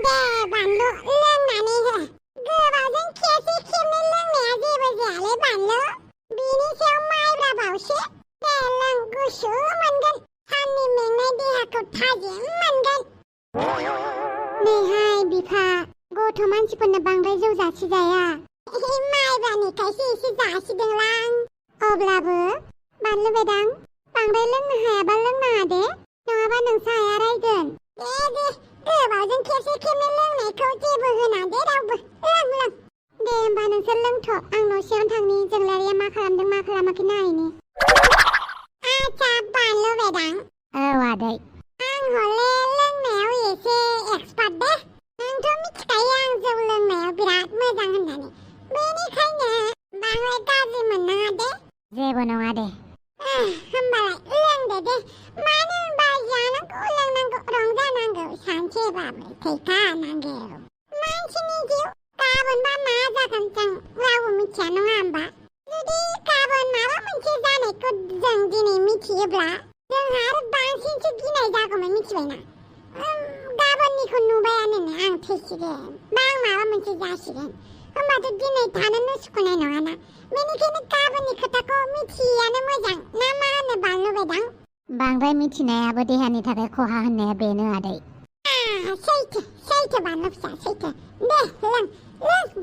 दे बानलु लोंनानै हो गोबावजों खेबसे खेबनै लोंनाया जेबो जायालै बानलु बिनि सायाव माइब्रा बावसो दे लों गुसु मोनगोन साननि मेंनाय देहाखौ थाजिम मोनगोन नैहाय बिफा गथ' मानसिफोरनो बांद्राय जौ जासिजाया माइब्रानिखायसो एसे जासिदोंलां अब्लाबो बानलु बेदां बांद्राय लोंनो हायाबा लोंनाङा दे नङाबा नोंसा आइया रायगोन दे गोबावजों खेबसे खेबनै लोंनायखौ जेबो होना दे रावबो लों दे होमबा नोंसोर लोंथ' आं न'सिङाव थांनि जोंलारिया मा खालामदों मा खालामाखै नायनि आच्छा बानलु बेदां औ आदै आं हले लोंनायाव एसे एक्सपार्ट दे नोंथ' मिथिखायो आं जौ लोंनायाव बिराद मोजां होननानै बेनिखायनो बांद्राय गाज्रि मोननाङा दे जेबो नङा दे होमबालाय लोंदो दे मानो होनबा जानांगौ लोंनांगौ रंजानांगौ सानसेबाबो थैखानांगौ मानसिनि जिउ गाबोनबा मा जागोन जों रावबो मिथिया नङा होमबा जुदि गाबोन माबा मोनसे जानायखौ जों दिनै मिथियोब्ला जोंहा आरो बांसिनसो गिनाय जागौमोन मिथिबायना गाबोननिखौ नुबायानो आं थैसिगोन बा आं माबा मोनसे जासिगोन होमबाथ' दिनै थानोनो सुखुनाय नङाना बेनिखायनो गाबोननि खोथाखौ मिथियानो मोजां ना मा होनो बानलु बेदां बांद्राय मिथिनायाबो देहानि थाखाय खहा होननाया बेनो आदै सैथो बानलु फिसा सैथो दे लों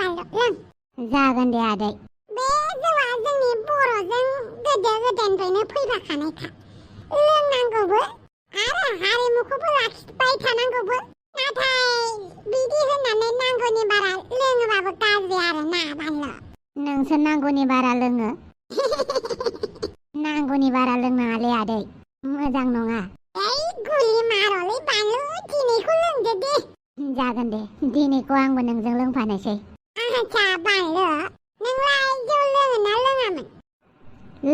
बानलु लों जागोन दे आदै बे जौआ जोंनि बर'जों गोदो गोदायनिफ्रायनो फैफाखानायखा लोंनांगौबो आरो हारिमुखौबो लाखिबाय थानांगौबो नाथाय बिदि होननानै नांगौनि बारा लोङोबाबो गाज्रि आरो ना बानलु नोंसोर नांगौनि बारा लोङो नांगौनि बारा लोंनाङालै आदै मोजां नङा गुलि मारलै बानलु दिनैखौ लोंदो दे जागोन दे दिनैखौ आंबो नोंजों लोंफानोसै आच्छा बानलु नोंलाय जौ लोङो ना लोङामोन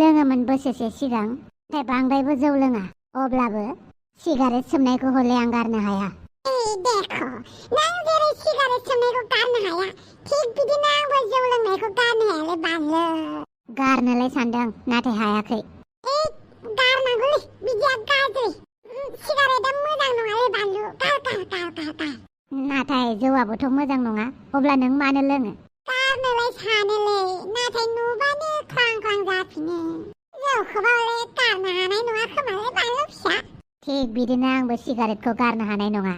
लोङोमोन बोसोरसे सिगां नाथाय बांद्रायबो जौ लोङा अब्लाबो सिगारेट सोबनायखौ हले आं गारनो हाया देखो नों जेरै सिगारेट सोबनायखौ गारनो हाया थिग बिदिनो आंबो जौ लोंनायखौ गारनो हायालै बानलु गारनोलाय सानदों नाथाय हायाखै गारनांगौलै बिदिया गाज्रि सिगारेटआ मोजां नङालै बानलु गार नाथाय जौआबोथ' मोजां नङा अब्ला नों मानो लोङो गारनोलाय सानोलै नाथाय नुबानो ख्लां ख्लां जाफिनो जौखौबा हले गारनो हानाय नङा खोमालै बानलु फिसा थिग बिदिनो आंबो सिगारेटखौ गारनो हानाय नङा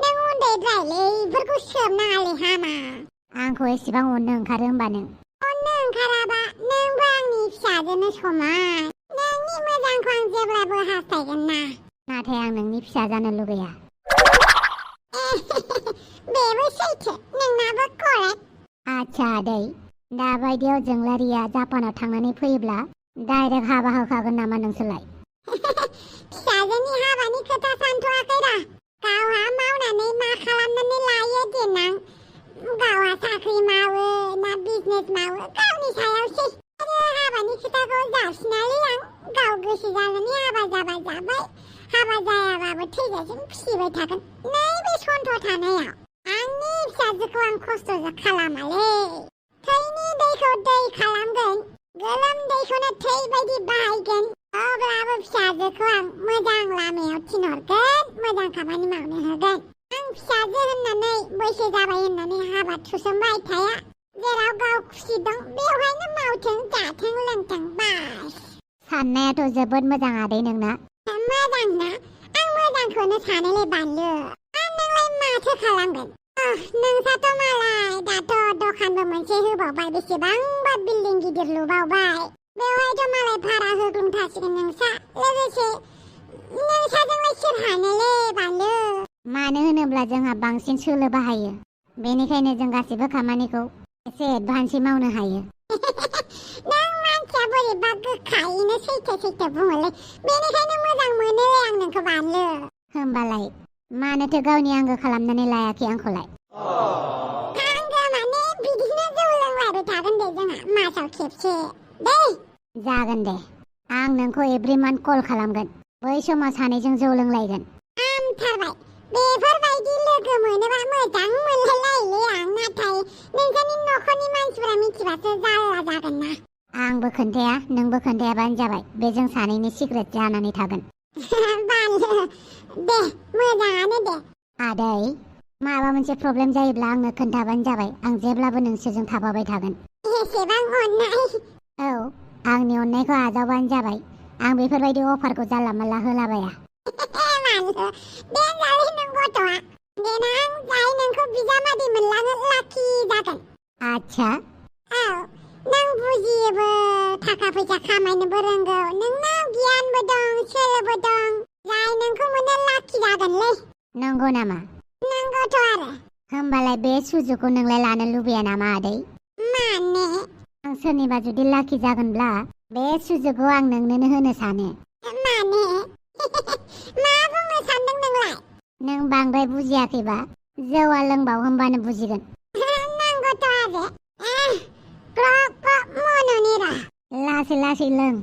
नों उन्दैद्रायलै बेफोरखौ सोबनाङालै हामा आंखौ एसेबां अननो ओंखारो होमबा नों अननो ओंखाराबा नोंबो आंनि फिसाजोनो समान नोंनि मोजांखौ आं जेब्लाबो हास्थायगोन ना नाथाय आं नोंनि फिसा जानो लुगैया बेबो सैथो नोंनाबो करेक्ट आच्छा आदै दाबायदियाव जोंलारिया जापानाव थांनानै फैयोब्ला डाइरेक्ट हाबा होखागोन नामा नोंसोरलाय फिसाजोनि हाबानि खोथा सानथ'वाखैरा गावहा मावनानै मा खालामनानै लायो देनां गावहा साख्रि मावो ना बिजनेस मावो गावनि सायावसै आरो हाबानि खोथाखौ जासिनालै आं गाव गोसो जानानै हाबा जाबा जाबाय हाबा जायाबाबो थैजासिम फिसिबाय थागोन नैबे सन्थ थानायाव आंनि फिसाजोखौ आं खस्थ' खालामालै थैनि दैखौ दै खालामगोन गोलोमदैखौनो थै बायदि बाहायगोन अब्लाबो फिसाजोखौ आं मोजां लामायाव थिनहरगोन मोजां खामानि मावनो होगोन आं फिसाजो होननानै बैसो जाबाय होननानै हाबा थुसोमबाय थाया जेराव गाव खुसि दं बेवहायनो मावथों जाथों लोंथों बास साननायाथ' जोबोद मोजां आदै नोंना मोजां ना आं मोजांखौनो सानोलै बानलु नोंलाय माथो खालामगोन नोंसाथ' मालाय दाथ' दखानबो मोनसे होबावबाय बेसेबांबा बिल्डिं गिदिर लुबावबाय बेवहायथ' मालाय भारा होग्लुंथासिगोन नोंसा लोगोसे नोंसाजोंलाय सोर हानोलै बानलु मानो होनोब्ला जोंहा बांसिन सोलो बाहायो बेनिखायनो जों गासिबो खामानिखौ एसे एडभान्सै मावनो हायो नों मानसिया बोरैबा गोखायैनो सैथो बुङोलै बेनिखायनो मोजां मोनोलै आं नोंखौ बानलु होमबालाय मानोथो गावनि आंगो खालामनानै लायाखै आंखौलाय आंगो माने बिदिनो जौ लोंलायबाय थागोन दे जोंहा मासाव खेबसे दे जागोन दे आं नोंखौ एभ्रि मान्थ कल खालामगोन बै समाव सानैजों जौ लोंलायगोन हामथारबाय बेफोरबायदि लोगो मोनोबा मोजां मोनलायलायोलै आं नाथाय नोंसोरनि न'खरनि मानसिफोरा मिथिबासो जारला जागोन ना आंबो खोन्थाया नोंबो खोन्थायाबानो जाबाय बे जों सानैनि सिक्रेट जानानै थागोन बानलु दे मोजाङानो दे आदै माबा मोनसे प्रब्लेम जायोब्ला आंनो खोन्थाबानो जाबाय आं जेब्लाबो नोंसोरजों थाफाबाय थागोन एसेबां अननाय औ आंनि अननायखौ आजावबानो जाबाय आं बेफोरबायदि अफारखौ जानला मानला होलाबाया मानो दे जालै नों गथ'आ देनां जाय नोंखौ बिजामादै मोनलाङो लाखि जागोन आच्छा औ नों बुजियोबो थाखा फैसा खामायनोबो रोंगौ नोंनाव गियानबो दं सोलोबो दं जाय नोंखौ मोननो लाखि जागोनलै नंगौ नामा नंगौथ' आरो होमबालाय बे सुजुगखौ नोंलाय लानो लुबैया नामा आदै माने आं सोरनिबा जुदि लाखि जागोनब्ला बे सुजुगखौ आं नोंनोनो होनो सानो माने मा बुंनो सानदों नोंलाय नों बांद्राय बुजियाखैबा जौआ लोंबाव होमबानो बुजिगोन नांगौथ' आरो ग्रब ग्रब मन'नि र' लासै लासै लों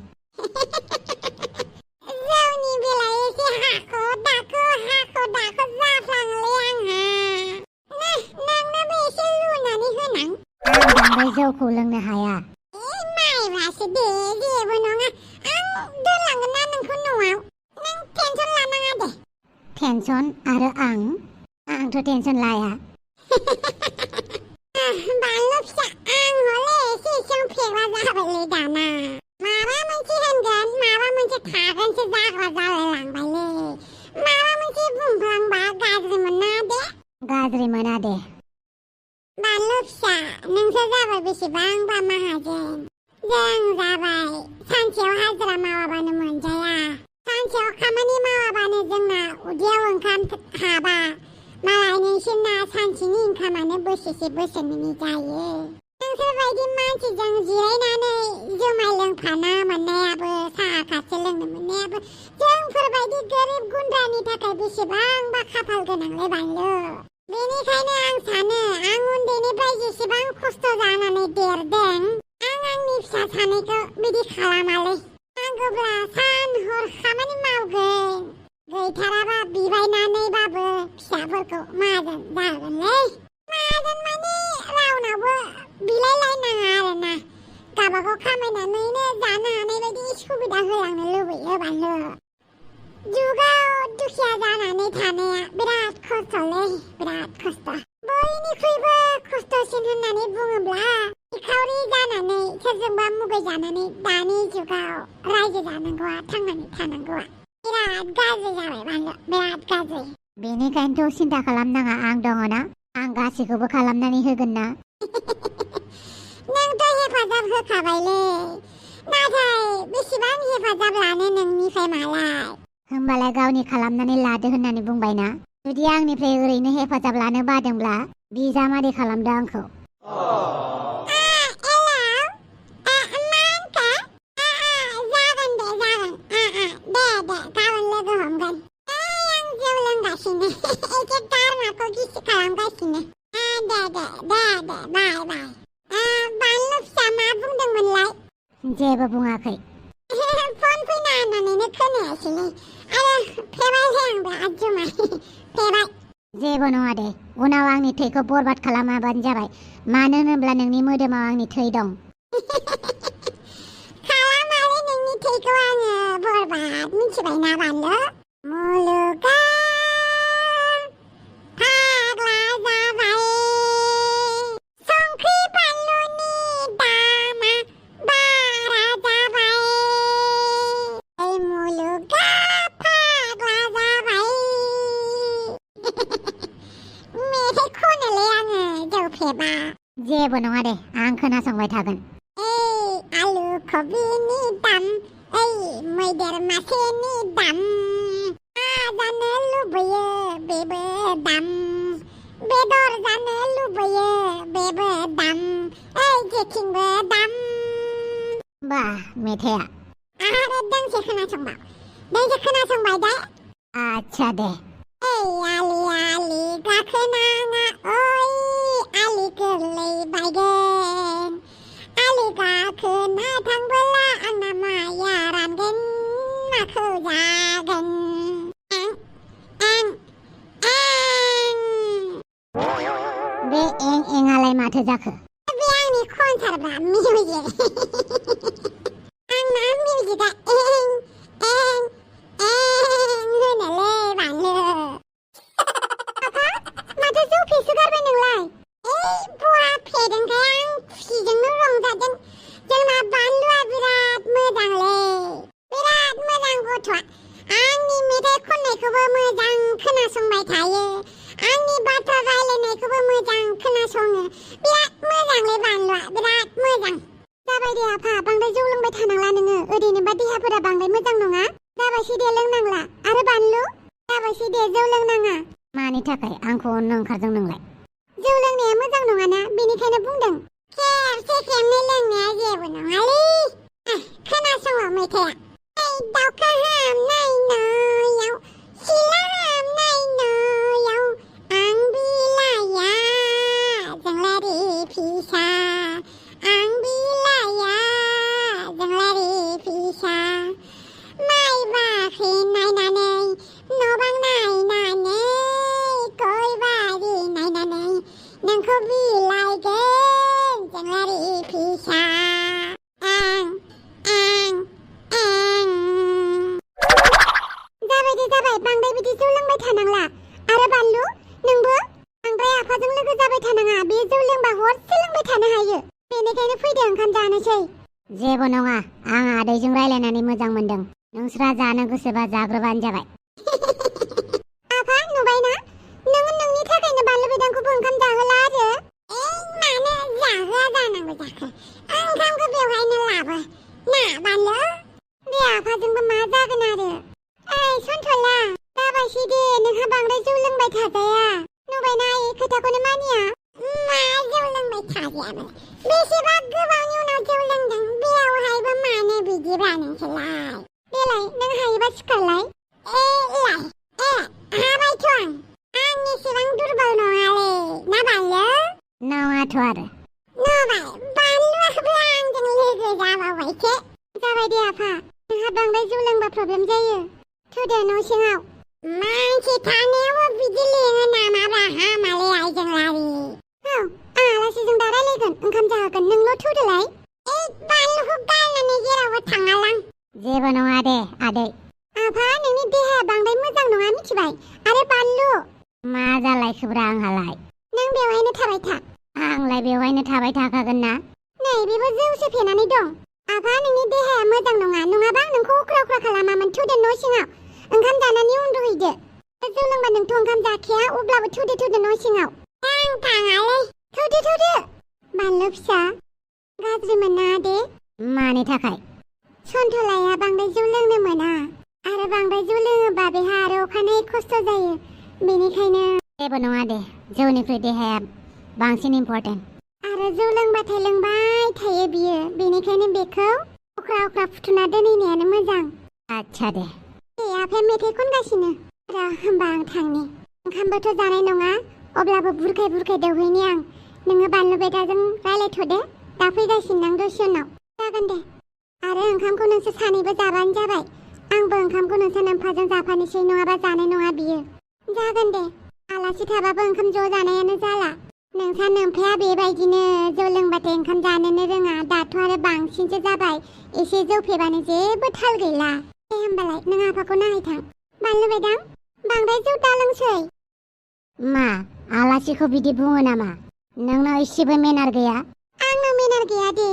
जौनि बेलायाव एसे हाखु दाखु जाफ्लाङोलै आंहा नोंनोबो एसे लुनानै होनां आं बांद्राय जौखौ लोंनो हाया माइब्रासो दे जेबो नङा आं दोनलांगोन ना नोंखौ न'आव नों टेनसन लानाङा दे टेनसन आरो आंथ' टेनसन लाया बानलु फिसा आं हले एसे एसेयाव फेग्रा जाबायलै दाना माबा मोनसे होनगोन माबा मोनसे थागोनसो जाग्रा जालायलांबायलै माबा मोनसे बुंफ्लांबा गाज्रि मोना दे गाज्रि मोना दे बानलु फिसा नोंसो जाबाय बेसेबांबा माहाजोन जों जाबाय सानसेयाव हाजिरा मावाबानो मोनजाया सानसेयाव खामानि मावाबानो जोंना उदैयाव ओंखाम हाबा मालाय नोंसोरना सानसेनि ओंखामानो बोसोरसे बोसोरनैनि जायो नोंसोरबायदि मानसिजों जिरायनानै जुमाय लोंफाना मोननायाबो साहा कापसे लोंनो मोननायाबो जोंफोरबायदि गोरिब गुन्द्रानि थाखाय बेसेबांबा खाफाल गोनांलै बानलु बेनिखायनो आं सानो आं उन्दैनिफ्राय जेसेबां खस्थ' जानानै देरदों आं आंनि फिसा सानैखौ बिदि खालामालै नांगौब्ला सान हर खामानि मावगोन गैथाराबा बिबायनानैबाबो फिसाफोरखौ माहाजोन जागोनलै माहाजोन माने रावनावबो बिलायलायनाङा आरोना गावबागाव खामायनानैनो जानो हानाय बायदि सुबिदा होलांनो लुबैयो बानलु जुगाव दुखिया जानानै थानाया बिराद खस्थ'लै बिराद खस्थ' बयनिख्रुइबो खस्थ'सिन होननानै बुङोब्ला निखावरि जानानै सोरजोंबा मुगैजानानै दानि जुगाव रायजो जानांगौआ थांनानै थानांगौआ बिराद गाज्रि जाबाय बानलु बिराद गाज्रि बेनिखायनोथ' सिन्था खालामनाङा आं दङ ना आं गासैखौबो खालामनानै होगोन ना नोंथ' हेफाजाब होखाबायलै नाथाय बेसेबां हेफाजाब लानो नोंनिफ्राय मालाय होमबालाय गावनि खालामनानै लादो होननानै बुंबायना जुदि आंनिफ्राय ओरैनो हेफाजाब लानो बादोंब्ला बिजामादै खालामदो आंखौ जेबो बुङाखै फन फैना होननानैनो खोनायासैलै आरो फेबायलै आं बिराद जुमाय फेबाय जेबो नङा दे उनाव आंनि थैखौ बरबाद खालामाबानो जाबाय मानो होनोब्ला नोंनि मोदोमाव आंनि थै दं खालामालै नोंनि थैखौ आङो बरबाद मिथिबायना बानलु मुलुगा फाग्ला जाबाय संख्रि बानलुनि दामा बारा जाबाय मुलुगा फाग्ला जाबाय मेथाइ खनोलै आङो जौ फेबा जेबो नङा दे आं खोनासंबाय थागोन आलु कबिनि दाम मैदेर मासेनि दाम जानो लुबैयो बेबो दाम बेदर जानो लुबैयो बेबो दाम जेथिंबो दाम बा मेथाइआ आरो दोंसे खोनासंबाय दे आच्छा दे आलि आलि गाखोनाङा ओइ आलि गोरलै बायगोन आलि गाखोना थांबोला आंना माइया रानगोन माखौ जागोन बे एंआलाय माथो जाखो बे आंनि खनसारब्रा मिउजिक आंना मिउजिकआ होनोलै बानलु माथो मेथाइ खननायखौबो मोजां खोनासंबाय थायो आंनि बाथ्रा रायलायनायखौबो मोजां खोनासङो बिराद मोजांलै बानलुआ बिराद मोजां जाबाय दे आफा बांद्राय जौ लोंबाय थानांला नोङो ओरैनोबा देहाफोरा बांद्राय मोजां नङा जाबायसै दे लोंनांला आरो बानलु जाबायसै दे जौ लोंनाङा मानि थाखाय आंखौ अननो ओंखारदों नोंलाय जौ लोंनाया मोजां नङाना बेनिखायनो बुंदों खेबसे खेबनै लोंनाया जेबो नङालै खोनासङ मेथाइया दाउखा हामनाय न'याव सिला हामनाय न'याव आं बिलाया जोंलारि फिसा आं बिलाया जोंलारि फिसा माइ बाख्रि नायनानै न' बां नायनानै गय बारि नायनानै नोंखौ बिलायगोन जोंलारि फिसा जाबाय बांद्राय बिदि जौ लोंबाय थानांला आरो बानलु नोंबो बांद्राय आफाजों लोगो जाबाय थानाङा बे जौ लोंबा हरसे लोंबाय थानो हायो बेनिखायनो फैदो ओंखाम जानोसै जेबो नङा आं आदैजों रायलायनानै मोजां मोनदों नोंस्रा जानो गोसोबा जाग्रोबानो जाबाय आफा नुबायना नोङो नोंनि थाखायनो बानलु बिदांखौबो ओंखाम जाहोला आरो मानो जाहोआ जानांगौ जाखो ओंखामखौ बेवहायनो लाबो ना बानलु बे आफाजोंबो मा जागोन आरो सन्थला जाबायसै दे नोंहा बांद्राय जौ लोंबाय थाजाया नुबायना ए खोथाखौनो मानिया मा जौ लोंबाय थाजायाबो बेसेबा गोबावनि उनाव जौ लोंदों बेयावहायबो मानो बिदिब्रा नोंसोरलाय देलाय नों हायोबा सिखारलाय हाबायथ' आं एसेबां दुरबल नङालै ना बानलु नङाथ' आरो नुबाय बानलुआबो आंजों लोगो जाबावबायसो जाबाय दे आफा नोंहा बांद्राय जौ लोंबा प्रब्लेम जायो थुदो न' सिङाव मानसि थानायावबो बिदि लेङो नामाब्रा हामालै आइजोंलारि औ आं आलासिजों दा रायलायगोन ओंखाम जाहोगोन नोंल' थुदोलाय बानलुखौ गारनानै जेरावबो थाङालां जेबो नङा दे आदै आफा नोंनि देहाया बांद्राय मोजां नङा मिथिबाय आरो बानलु मा जालायखोब्रा आंहालाय नों बेवहायनो थाबाय था आंलाय बेवहायनो थाबाय थाखागोन ना नै बेबो जौसो फेनानै दं आफा नोंनि देहाया मोजां नङा नङाबा आं नोंखौ अख्रा अख्रा खालामामोन थुदो न' सिङाव ओंखाम जानानै उन्दुहैदो जौ लोंबा नोंथ' ओंखाम जाखाया अब्लाबो थुदो न' सिङाव आं थाङालै थुदो बानलु फिसा गाज्रि मोना दे मानि थाखाय सन्थलाया बांद्राय जौ लोंनो मोना आरो बांद्राय जौ लोङोबा बेहा आरो अखानायै खस्थ' जायो बेनिखायनो जेबो नङा दे जौनिख्रुइ देहाया बांसिन इम्पर्टेन्ट आरो जौ लोंबाथाय लोंबाय थायो बियो बेनिखायनो बेखौ अख्रा अख्रा फुथुना दोनहैनायानो मोजां आच्छा दे आफाया मेथाइ खनगासिनो र' होमबा आं थांनि ओंखामबोथ' जानाय नङा अब्लाबो बुरखाय दौहैनि आं नोङो बानलु बेदाजों रायलायथ'दो दा फैगासिनो आं दसे उनाव जागोन दे आरो ओंखामखौ नोंसोर सानैबो जाबानो जाबाय आंबो ओंखामखौ नोंसोर नोमफाजों जाफानोसै नङाबा जानाय नङा बियो जागोन दे आलासि थाबाबो ओंखाम ज' जानायानो जाला नोंसा नोमफाया बेबायदिनो जौ लोंबाथाय ओंखाम जानोनो रोङा दाथ' आरो बांसिनसो जाबाय एसे जौ फेबानो जेबो थाल गैला दे होमबालाय नों आफाखौ नायहैथां बानलु बेदां बांद्राय जौ दालोंसै मा आलासिखौ बिदि बुङो नामा नोंनाव एसेबो मेनार गैया आंनाव मेनार गैया दे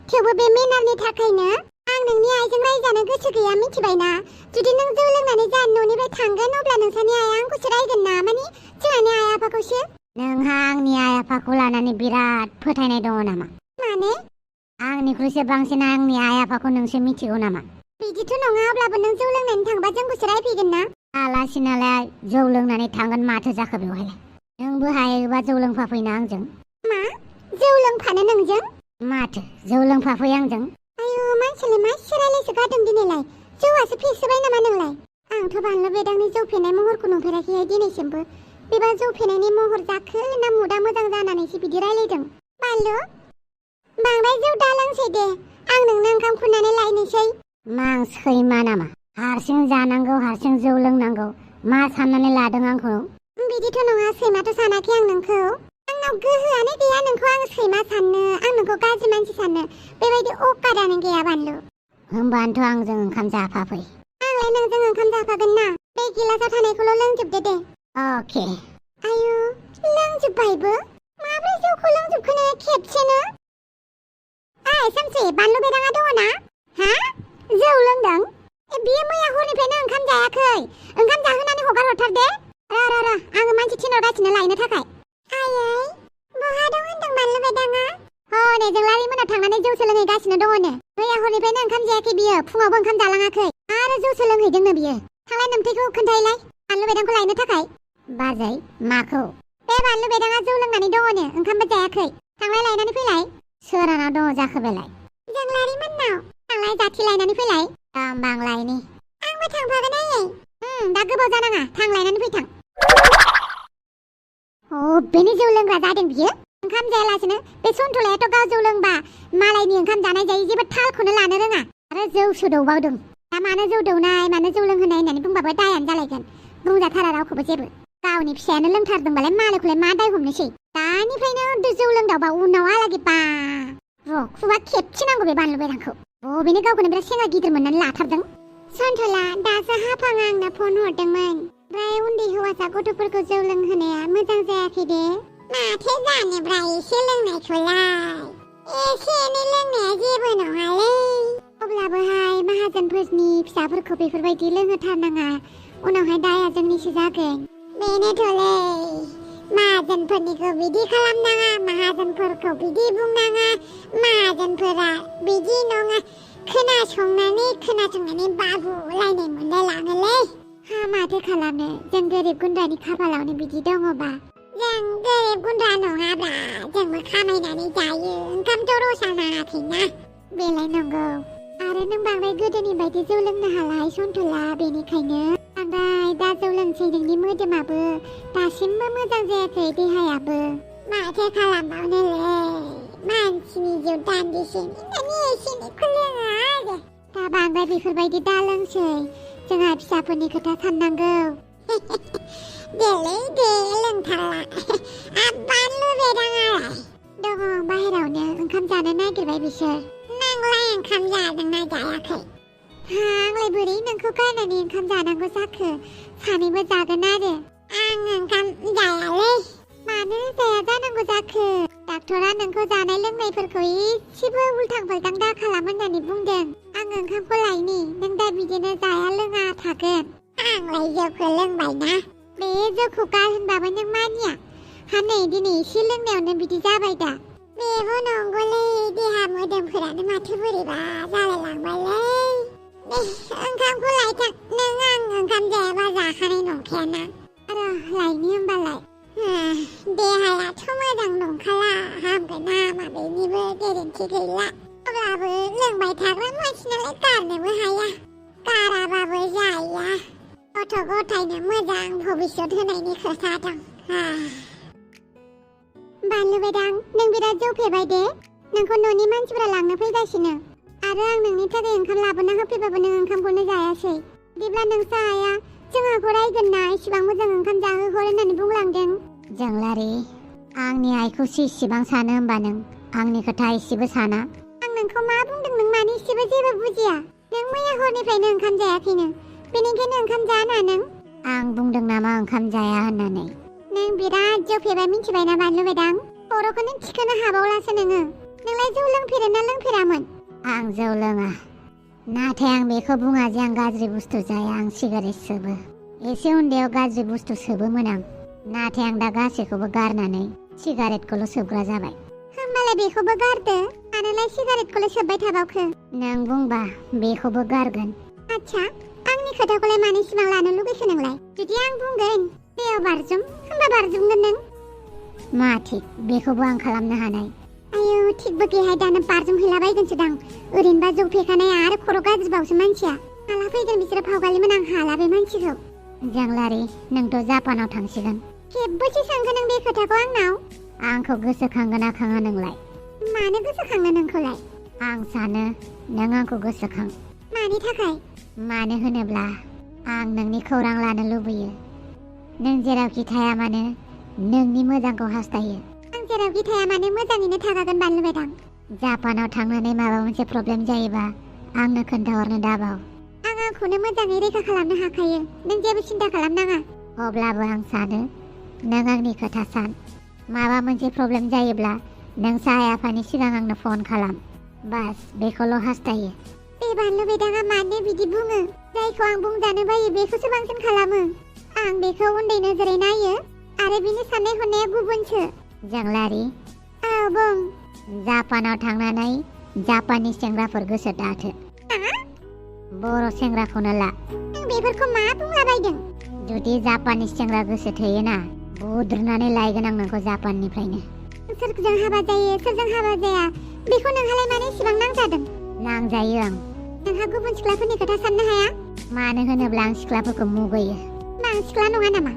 थेवबो बे मेनारनि थाखायनो आं नोंनि आइजों रायजानो गोसो गैया मिथिबायना जुदि नों जौ लोंनानै जोंहानि न'निफ्राय थांगोन अब्ला नोंसानि आइया आंखौसो रायगोन ना माने जोंहानि आइ आफाखौसो नोंहा आंनि आइ आफाखौ लानानै बिराद फोथायनाय दङ नामा माने आंनिख्रुइसो बांसिन आंनि आइ आफाखौ नोंसो मिथिगौ नामा बिदिथ' नङा अब्लाबो नों जौ लोंनानै थांबा जोंखौसो रायफैगोन ना आलासि नालाय जौ लोंनानै थांगोन माथो जाखो बेवहायलाय नोंबो हायोबा जौ लोंफाफैनो आंजों मा जौ लोंफानो नोंजों माथो जौ लोंफाफै आंजों आयु मानसियालाय मा सिरायलायसो गारदों दिनैलाय जौआसो फेसोबाय नामा नोंलाय आंथ' बानलु बेदांनि जौ फेनाय महरखौ नुफेराखैहाय दिनैसिमबो बेबा जौ फेनायनि महर जाखो ना मुदा मोजां जानानैसो बिदि रायलायदों बानलु बांद्राय जौ दालोंसै दे आं नोंनो ओंखाम खुरनानै लायनोसै मा आं सैमा नामा हारसिं जानांगौ हारसिं जौ लोंनांगौ मा साननानै लादों आंखौ बिदिथ' नङा सैमाथ' सानाखै आं नोंखौ आंनाव गोहोआनो गैया नोंखौ आं सैमा साननो आं नोंखौ गाज्रि मानसि साननो बेबायदि अकारानो गैया बानलु होमबानोथ' आंजों ओंखाम जाफाफै आंलाय नोंजों ओंखाम जाफागोन ना बे गिलासाव थानायखौल' लोंजोबदो दे अके आयु लोंजोब्बायबो माब्रै जौखौ लोंजोबखो नोङो खेबसेनो ओइ सामसे बानलु बेदाङा दङ ना हा जौ लोंदों बियो मैया हरनिफ्रायनो ओंखाम जायाखै। ओंखाम जाहोनानै हगार हरथार दे। र आङो मानसि थिनहरगासिनो लायनो थाखाय। आयै बहा दं होनदों बानलु बेदाङा? हनै जोंलारि मोनाव थांनानै जौ सोलोंहैगासिनो दङनो। मैया हरनिफ्रायनो ओंखाम जायाखै बियो, फुङावबो ओंखाम जालाङाखै आरो जौ सोलोंहैदोंनो बियो। थांलाय नोमथैखौ खोन्थाहैलाय बानलु बेदांखौ लायनो थाखाय। बाजै माखौ? बे बानलु बेदाङा जौ लोंनानै दङनो, ओंखामबो जायाखै। थांलाय लायनानै फैलाय। सोरानाव दङ जाखो बेलाय? जोंलारि मोननाव। थांलाय जाथि लायनानै फैलाय। बां लायनि। आंबो थांफागोन आयै। दा गोबाव जानाङा, थां लायनानै फैथां। बेनि जौ लोंग्रा जादों बियो। ओंखाम जायालासिनो बे सन्थलायाथ' गाव जौ लोंबा मालायनि ओंखाम जानाय जायै जेबो थालखौनो लानो रोङा आरो जौ सोदौबावदों। दा मानो जौ दौनाय मानो जौ लोंहोनाय होननानै बुंबाबो दायानो जालायगोन। बुंजाथारा रावखौबो जेबो। गावनि फिसायानो लोंथारदोंबालाय मालायखौलाय मा दाय हमनोसै। दानिफ्रायनो जौ लोंदावबा उनाव आलागै बा खुगा खेबथिनांगौ बे बानलु बेदांखौ। बेनो गावखौनो बिराद सेंग्रा गिदिर मोननानै लाथारदों। सन्थला दासो हाफाङा आंनो फन हरदोंमोन। ओमफ्राय उन्दै हौवासा गथ'फोरखौ जौ लोंहोनाया मोजां जायाखै दे। माथो जानोब्रा एसे लोंनायखौलाय। एसे एनै लोंनाया जेबो नङालै। अब्लाबोहाय माहाजोनफोरनि फिसाफोरखौ बेफोरबायदि लोंहोथारनाङा। उनावहाय दाया जोंनिसो जागोन। बेनोथ'लै माहाजोनफोरनिखौ बिदि खालामनाङा, माहाजोनफोरखौ बिदि बुंनाङा। माहाजोनफोरा बिदि नङा। खोनासंनानै बाबुलायनाय मोनलायलाङोलै। माथो खालामनो, जों गोरिब गुन्द्रानि खाफालावनो बिदि दङबा। जों गोरिब गुन्द्रा नङाब्रा, जोंबो खामायनानै जायो। ओंखामथ' रसा नाङाखैना। बेलाय नंगौ। आरो नों बांद्राय गोदोनि बायदि जौ लोंनो हालाय सन्थला, बेनिखायनो बांद्राय दा जौ लोंसै। नोंनि मोदोमाबो दासिमबो मोजां जायाखै, देहायाबो। माथो खालामबावनोलै, मानसिनि जिउ दान्दिसेनि माने एसे एनैखौ लोङो आरो। दा बांद्राय बेफोरबायदि दा लोंसै, जोंहा फिसाफोरनि खोथा साननांगौ। देलै दे लोंथारला। बानलु बेदाङालाय? दङ बाहेरावनो, ओंखाम जानो नागिरबाय बिसोर। नोंलाय ओंखाम जादोंना जायाखै? आंलाय बोरै नोंखौ गारनानै ओंखाम जानांगौ जाखो? सानैबो जागोन आरो। आं ओंखाम जायालै। मानो जाया जानांगौ जाखो? डाक्टरा नोंखौ जानाय लोंनायफोरखौ एसेबो उल्थां फाल्थां दा खालाम होननानै बुंदों। आं ओंखामखौ लायनि, नों दा बिदिनो जाया लोङा थागोन। आंलाय जौखौ लोंबायना। बे जौखौ गार होनबाबो नों मानिया। नै दिनै एसे लोंनायावनो बिदि जाबाय दा। बेबो नंगौलै, देहा मोदोमफोरानो माथो बोरैबा जालायलांबायलै। ओंखामखौ लायथां, नों आं ओंखाम जायाबा जाखानाय नंखायाना। लायनि होमबालाय। देहायाथ' मोजां नंखाला, हामगोन हामा बेनिबो गेरेन्थि गैला। अब्लाबो लोंबाय थाग्रा मानसि नालाय गारनोबो हाया। गाराबाबो जाया। गथ' गथायनो मोजां भबिष्यत होनायनि खोथा दं। बानलु बेदां, नों बिराद जौ फेबाय दे। नोंखौ न'नि मानसिफोरा लांनो फैगासिनो। आरो आं नोंनि थाखाय ओंखाम लाबोना होफैबाबो नों ओंखामखौनो जायासै। बिदिब्ला नोंसो आइया जोंहाखौ रायगोन ना इसिबां मोजां ओंखाम जाहोहर होननानै बुंलांदों। जोंलारि, आंनि आइखौसो इसिबां सानो होमबा नों? आंनि खोथा इसेबो साना? आं नोंखौ मा बुंदों नों मानो इसेबो जेबो बुजिया? नों मैया हरनिफ्रायनो ओंखाम जायाखैनो, बेनिखायनो ओंखाम जाना नों? आं बुंदों नामा ओंखाम जाया होननानै? नों बिराद जौ फेबाय मिथिबायना बानलु बेदां? खर'खौनो थिखोनो हाबावलासो नोङो। नोंलाय जौ लोंफेरो ना लोंफेरामोन? आं जौ लोङा। नाथाय आं बेखौ बुङा जे आं गाज्रि बुस्थु जाया। आं सिगारेट सोबो। एसे उन्दैयाव गाज्रि बुस्थु सोबोमोन आं। नाथाय आं दा गासैखौबो गारनानै सिगारेटखौल' सोबग्रा जाबाय। होमबालाय बेखौबो गारदो। मानोलाय सिगारेटखौल' सोबबाय थाबावखो? नों बुंबा बेखौबो गारगोन। आच्छा, आंनि खोथाखौलाय मानो इसिबां लानो लुगैखो नोंलाय? जुदि आं बुंगोन दैयाव बारजुम, होमबा बारजुमगोन नों? मा थिक, बेखौबो आं खालामनो हानाय? आयौ, थिकबो गैयाहाय, दानो बारजुमहैलाबायगोनसोदां। ओरैनोबा जौ फेखानाय आरो खर' गाज्रिबावसो मानसिया। हाला फैगोन बिसोरो फावगालिमोन, आं हाला बे मानसिखौ। जोंलारि, नोंथ' जापानाव थांसिगोन। खेबबेसे सोंगोन नों बे खोथाखौ आंनाव? आंखौ गोसोखांगोना खाङा नोंलाय? मानो गोसोखांनो नोंखौलाय? आं सानो नों आंखौ गोसोखां। मानि थाखाय? मानो होनोब्ला आं नोंनि खौरां लानो लुबैयो। नों जेरावखि थाया मानो नोंनि मोजांखौ हास्थायो। आं जेरावखि थाया मानो मोजाङैनो थाखागोन बानलु बेदां। जापानाव थांनानै माबा मोनसे प्रब्लेम जायोबा आंनो खोन्थाहरनो दाबाव। आं आंखौनो मोजाङै रैखा खालामनो हाखायो, नों जेबो सिन्था खालामनाङा। अब्लाबो आं सानो नों आंनि खोथा सान। माबा मोनसे प्रब्लेम जायोब्ला नों साहाय आफानि सिगां आंनो फन खालाम। बास बेखौल' हास्थायो। बे बानलु बेदाङा मानो बिदि बुङो? जायखौ आं बुंजानो बायो बेखौसो बांसिन खालामो। आं बेखौ उन्दै नोजोरै नायो आरो बिनि साननाय हनाया गुबुनसो। जोंलारि औ बुं। जापानाव थांनानै जापाननि सेंग्राफोर गोसो दाथो। बर' सेंग्राखौनो ला। आं बेफोरखौ मा बुंलाबायदों? जुदि जापाननि सेंग्रा गोसो थोयोना बुद्रुनानै लायगोन आं नोंखौ जापाननिफ्रायनो। सोरजों हाबा जायो सोरजों हाबा जाया बेखौ नोंहालाय मानो इसेबां नांजादों? नांजायो आं। नोंहा गुबुन सिख्लाफोरनि खोथा साननो हाया? मानो होनोब्ला आं सिख्लाफोरखौ मुगैयो। आं सिख्ला नङा नामा?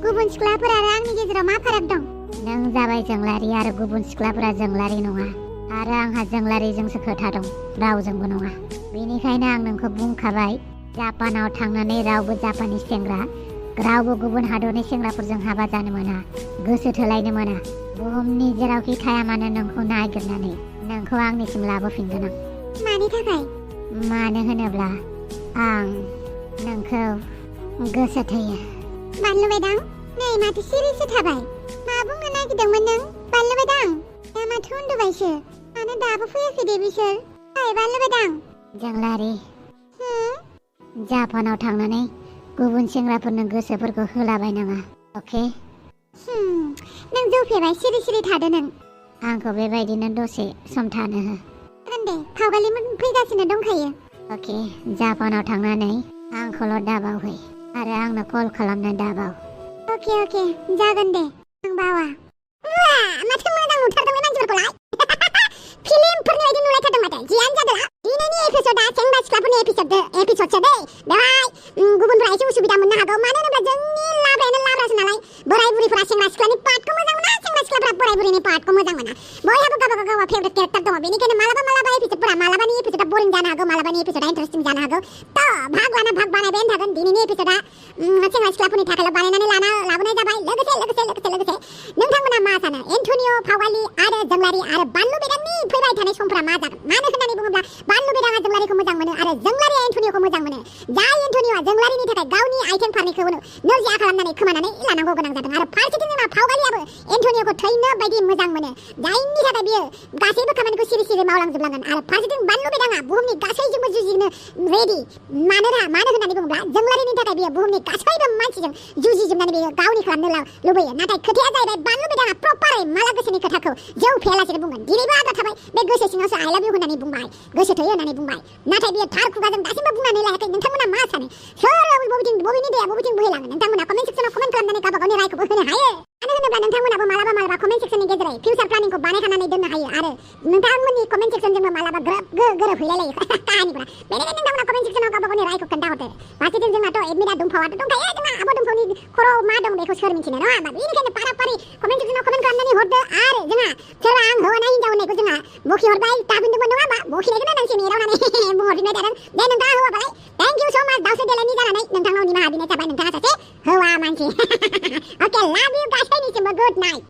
गुबुन सिख्लाफोर आरो आंनि गेजेराव मा फाराग दं? नों जाबाय जोंलारि आरो गुबुन सिख्लाफोरा जोंलारि नङा। आरो आंहा जोंलारिजोंसो खोथा दं, रावजोंबो नङा। बेनिखायनो आं नोंखौ बुंखाबाय, जापानाव थांनानै रावबो जापानिस सेंग्रा, रावबो गुबुन हादरनि सेंग्राफोरजों हाबा जानो मोना, गोसो थोलायनो मोना। बुहुमनि जेरावखि थाया मानो नोंखौ नागिरनानै नोंखौ आंनिसिम लाबोफिनगोन आं। मानि थाखाय? मानो होनोब्ला आं नोंखौ गोसो थोयो। बानलु बायदां, नै माथो सिरिसो थाबाय। मा बुंनो नागिरदोंमोन नों? बानलु बायदां, दा माथो उन्दुबायसो? मानो दाबो फैयाखै दे बिसोर? ओइ बानलु बायदां। जोंलारि, जापानाव थांनानै गुबुन सेंग्राफोरनो गोसोफोरखौ होलाबायनाङा, अके? नों जौ फेबाय, सिरि सिरि थादो नों। आंखौ बेबायदिनो दसे सम थानो हो। जागोन दे, फावगालिमोन फैगासिनो दंखायो। अके, जापानाव थांनानै आंखौल' दाबावहै आरो आंनो कल खालामनो दाबाव। अके, जागोन दे, आं बावा। माथो मोजां नुथारदों बे मानसिफोरखौलाय। फिल्मफोरनि बायदि नुलायथारदों माथो। जियानो जादोला, दिनैनि एपिसडआ सेंग्रा सिख्लाफोरनि एपिसडसो दै। बेवहाय गुबुनफोरा एसे उसुबिदा मोननो हागौ, मानो होनोब्ला जोंनि लाब्रायानो लाब्रासो नालाय। बोराय बुरिफोरा सेंग्रा सिख्लानि पार्टखौ मोजां मोना, सेंग्रा सिख्लाफोरा बोराय बुरिनि पार्टखौ मोजां मोना। बयहाबो गावबा फेभरेट केरेक्टार दङ, बेनिखायनो मालाबा एपिसडफोरा मालाबानि एपिसडआ बोरिं जानो हागौ, मालाबानि एपिसडआ इन्टारेस्टिं जानो हागौ। तो भाग लाना भाग बानायबायानो थागोन। दिनैनि एपिसडआ सेंग्रा सिख्लाफोरनि थाखायल' बानायनानै लाबोनाय जाबाय। लोगोसे नोंथांमोना मा सानो? एन्टनिय', फावालि आरो जोंलारि आरो बानलु बेदांनि फैबाय थानाय समफोरा मा जागोन? मानो होननानै बुङोब्ला बानलु बेदाङा जोंलारिखौ मोजां मोनो आरो जोंलारिया एन्टनिय'खौ मोजां मोनो। जाय एन्टनिय'आ जोंलारिनि थाखाय गावनि आइटेम फारनैखौनो नोरजिया खालामनानै खोमानानै लानांगौ गोनां जादों आरो फारसेथिं जोंना फावगालियाबो एन्टनिय'खौ थैनो बायदि मोजां मोनो, जायनि थाखाय बियो गासैबो खामानिखौ सिरि मावलांजोबलांगोन। आरो फारसेथिं बानलु बेदाङा बुहुमनि गासैजोंबो जुजिनो रेडि। मानो होननानै बुङोब्ला जोंलारिनि थाखाय बियो बुहुमनि गासैबो मानसिजों जुजिजोबनानै बियो गावनि खालामनो लुबैयो। नाथाय खोथाया जाहैबाय बानलु बेदाङा प्रपारै माला गोसोनि खोथाखौ जौ फेयालासेनो बुंगोन। दिनैबो आद्रा थाबाय, बे गोसो सिङावसो आइ लाभ इउ होननानै बुंबाय, गोसो थोयो होननानै बुंबाय। नाथाय बियो थार खुगाजों दासिमबो बुंनानै लायाखै। नोंथांमोना मा सानो? सोर बबेनि दैया बबेथिं बोहैलाङो? नोंथांमोना कमेन्ट सेक्सनाव कमेन्ट खालामनानै गावबा गावनि रायखौबो होनो हायो। मानो होनोब्ला नोंथांमोनाबो मालाबा कमेन्ट सेक्सननि गेजेरै फिउचार प्लानिंखौ बानायखानानै दोननो हायो आरो नोंथांमोननि कमेन्ट सेक्सनजोंबो मालाबा गोरोबहैलायलायो काहानिफोरा। बेनिखायनो नोंथांमोना कमेन्ट सेक्सनाव गावबा गावनि रायखौ खोन्थाहरदो। फारसेथिं जोंनाथ' एडमिटआ दुमफावाथ' दंखायो, जोंना आब' दुमफावनि खर'आव मा दं बेखौ सोर मिथिनो नङा होमबा? बेनिखायनो पारापारि कमेन्ट सेक्सनाव कमेन्ट खालामनानै हरदो। आरो जोंहा सोरबा आं हौवा ना हिनजाव होननायखौ जोंहा बखिहरबाय, दाबुंदोंमोन नङा होमबा? बखिनायखौनो होनांसिगोन एदावनानै बुंहरफिनबाय थादों। दे नोंथाङा हौवाबालाय थेंक इउ स' माच दावसे देलायनि जानानै नोंथांनाव निमाहा बिनाय जाबाय। नोंथाङा सासे हौवा मानसि। अके, लाभ इउ गासैनिसिमबो गुड नाइट।